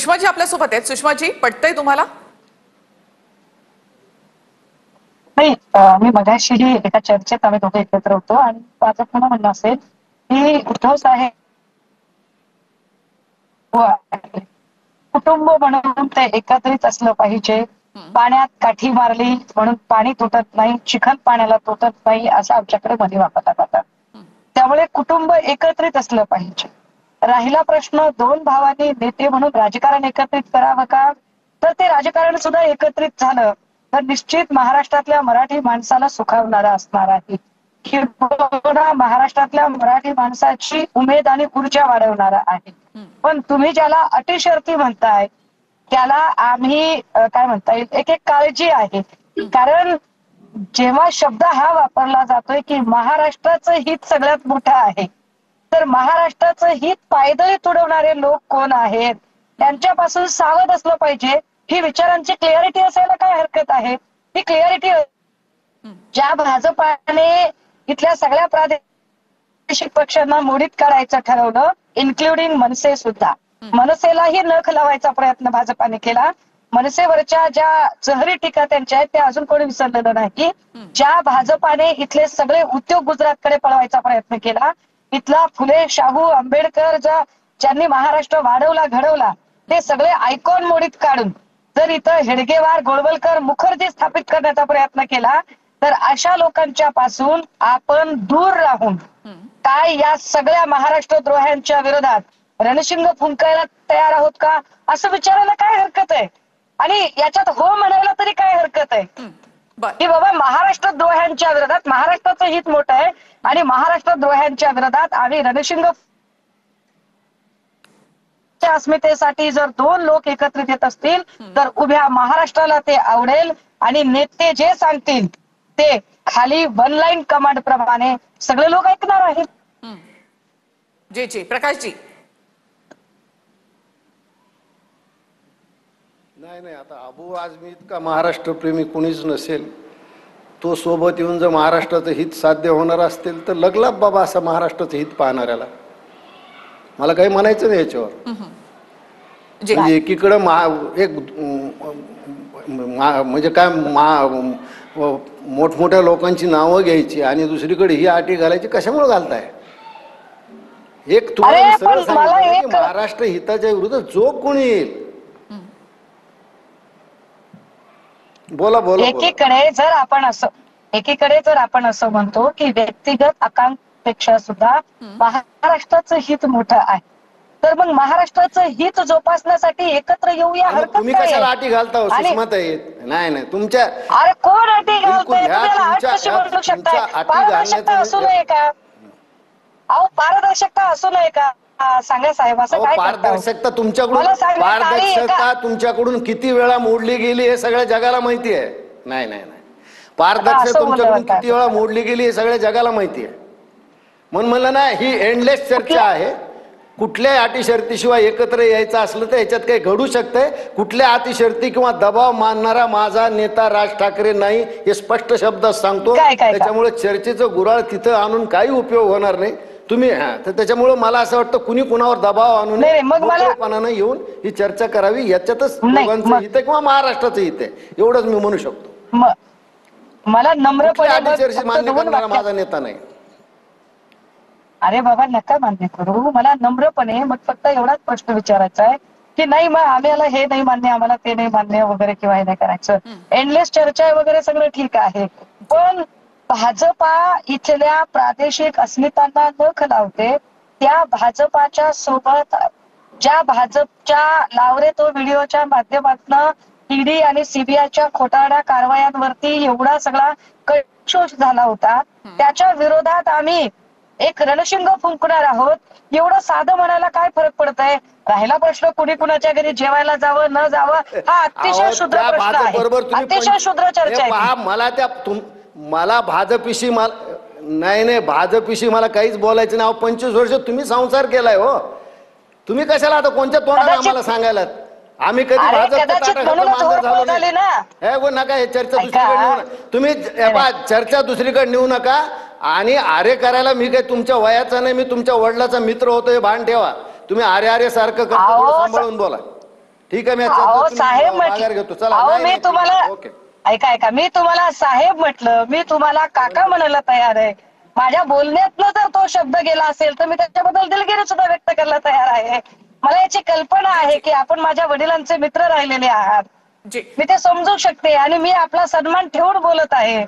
सुषमाजी आपल्यासोबत आहेत. सुषमाजी, पटतंय तुम्हाला? नाही, मी मगाशीही एका चर्चेत आम्ही दोघे एकत्र होतो आणि माझं पुन्हा म्हणणं असेल की उद्धव साहेब कुटुंब म्हणून ते एकत्रित असलं पाहिजे. पाण्यात काठी मारली म्हणून पाणी तुटत नाही, चिखल पाण्याला तुटत नाही, असं आमच्याकडे मध्ये वापरतात आता. त्यामुळे कुटुंब एकत्रित असलं पाहिजे. राहिला प्रश्न दोन भावांनी नेते म्हणून राजकारण एकत्रित करावं का, तर ते राजकारण सुद्धा एकत्रित झालं तर निश्चित महाराष्ट्रातल्या मराठी माणसाला सुखावणारा असणार आहे. किंवा महाराष्ट्रातल्या मराठी माणसाची उमेद आणि ऊर्जा वाढवणारा आहे. पण तुम्ही ज्याला अटी शर्ती म्हणताय त्याला आम्ही काय म्हणता येईल, एक एक काळजी आहे. कारण जेव्हा शब्द हा वापरला जातोय की महाराष्ट्राचं हित सगळ्यात मोठं आहे, तर महाराष्ट्राचं हित पायदळी तुडवणारे लोक कोण आहेत त्यांच्यापासून सावध असलं पाहिजे. ही विचारांची क्लिअरिटी असायला काय हरकत आहे. ही क्लिअरिटी ज्या भाजपाने इथल्या सगळ्या प्रादेशिक पक्षांना मोडीत काढायचं ठरवलं, इन्क्लुडिंग मनसे सुद्धा. मनसेलाही नख लावायचा प्रयत्न भाजपाने केला. मनसेवरच्या ज्या जहरी टीका त्यांच्या आहेत त्या अजून कोणी विसरलेलं नाही. ज्या भाजपाने इथले सगळे उद्योग गुजरातकडे पळवायचा प्रयत्न केला, इथला फुले, शाहू, आंबेडकर ज्यांनी महाराष्ट्र वाढवला घडवला ते सगळे आयकॉन मोडीत काढून जर इथं हेडगेवार, गोळवलकर, मुखर्जी स्थापित करण्याचा प्रयत्न केला, तर अशा लोकांच्या पासून आपण दूर राहून काय या सगळ्या महाराष्ट्र द्रोह्यांच्या विरोधात रणशिंग फुंकायला तयार आहोत का, असं विचारायला काय हरकत आहे. आणि याच्यात हो म्हणायला तरी काय हरकत आहे की बाबा महाराष्ट्र द्रोह्यांच्या विरोधात, महाराष्ट्राचं हित मोठं आहे आणि महाराष्ट्र द्रोह्यांच्या विरोधात आम्ही रणशिंग अस्मितेसाठी जर दोन लोक एकत्रित येत असतील तर उभ्या महाराष्ट्राला ते आवडेल आणि नेते जे सांगतील ते खाली वन लाईन कमांड प्रमाणे सगळे लोक ऐकणार आहेत. जी प्रकाशजी. नाही, आता अबू आझमी इतका महाराष्ट्रप्रेमी कुणीच नसेल. तो सोबत येऊन जर महाराष्ट्राचं हित साध्य होणार असतील तर लगलाब बाबा असं महाराष्ट्राचं हित पाहणाऱ्याला. मला काही म्हणायचं नाही याच्यावर. म्हणजे एकीकडं म्हणजे काय मोठमोठ्या लोकांची नावं घ्यायची आणि दुसरीकडे ही अटी घालायची, कशामुळे घालताय. एक तुम्हाला सरळ सांगितलं की महाराष्ट्र हिताच्या विरुद्ध जो कोणी येईल, बोला. एकीकडे जर आपण असं म्हणतो की व्यक्तिगत आकांक्षेपेक्षा सुद्धा महाराष्ट्राचं हित मोठं आहे, तर मग महाराष्ट्राचं हित जोपासण्यासाठी एकत्र येऊया, हरकत काय. तुम्ही कशाला अटी घालता हो सुषमाताई. नाही तुमच्या, अरे कोण अटी घालतोय, अट कशी म्हणू शकता. पारदर्शकता असू नये का, अहो पारदर्शकता असू नये का, सांगा साहेब. असं काय पारदर्शकता तुमच्याकडून किती वेळा मोडली गेली हे सगळ्या जगाला माहिती आहे. नाही पारदर्शकता तुमच्याकडून किती वेळा मोडली गेली हे सगळ्या जगाला माहिती आहे. म्हणून म्हणलं ना, ही एंडलेस चर्चा आहे. कुठल्याही अटी शर्तीशिवाय एकत्र यायचं असलं तर याच्यात काही घडू शकतंय. कुठल्या अटी शर्ती किंवा दबाव मानणारा माझा नेता राज ठाकरे नाही, हे स्पष्ट शब्दात सांगतो. त्याच्यामुळे चर्चेचं गुऱ्हाळ तिथं आणून काही उपयोग होणार नाही. तुम्ही तर त्याच्यामुळे मला असं वाटतं कुणी कुणावर दबाव आणून मोकळेपणानं येऊन ही चर्चा करावी. याच्यातच दोघांचं हित आहे किंवा महाराष्ट्राचं हित आहे, एवढंच मी म्हणू शकतो. मला नम्रपणे चर्चा मान्य करणारा माझा नेता नाही. अरे बाबा नका मान्य करू. मला नम्रपणे मग फक्त एवढाच प्रश्न विचारायचा आहे की नाही मग आम्हाला हे नाही मान्य, आम्हाला ते नाही मान्य वगैरे किंवा हे नाही करायचं. एंडलेस चर्चा वगैरे सगळं ठीक आहे, पण भाजपा इथल्या प्रादेशिक अस्मितांना नख लावते. त्या भाजपाच्या सोबत ज्या भाजपच्या लावरे तो व्हिडिओच्या माध्यमातून ईडी आणि सीबीआयच्या खोटारड्या कारवायांवरती एवढा सगळा कळशोष झाला होता, त्याच्या विरोधात आम्ही एक रणशिंग फुंकणार आहोत. एवढं साधं म्हणायला काय फरक पडतंय. राहिला प्रश्न कुणी कुणाच्या घरी जेवायला जावं न जावं, हा अतिशय शुद्र प्रश्न आहे, अतिशय शुद्र चर्चा आहे. मला भाजपविषयी नाही भाजपविषयी मला काहीच बोलायचं नाही. 25 वर्ष तुम्ही संसार केलाय हो. तुम्ही कशाला आता कोणत्या तोंडाने आम्हाला सांगायला. आम्ही कधी नका हे चर्चा दुसरीकडे नेऊ. तुम्ही चर्चा दुसरीकडे नेऊ नका. आणि आरे करायला मी काही तुमच्या वयाचा नाही, मी तुमच्या वडिलाचा मित्र होतो हे भान ठेवा. तुम्ही आरे सारखं करता, सांभाळून बोला. ठीक आहे, मी अहो चर्चेतून साहेब माघार घेतो. चला, अहो नाही, मी नाही, ठीक तुम्हाला आहे. ओके. ऐका मी तुम्हाला साहेब म्हटलं, मी तुम्हाला काका म्हणायला तयार आहे. माझ्या बोलण्यातनं जर तो शब्द गेला असेल तर मी त्याच्याबद्दल दिलगिरी सुद्धा व्यक्त करायला तयार आहे. मला याची कल्पना आहे की आपण माझ्या वडिलांचे मित्र राहिलेले आहात. जी मी ते समजू शकते आणि मी आपला सन्मान ठेवून बोलत आहे.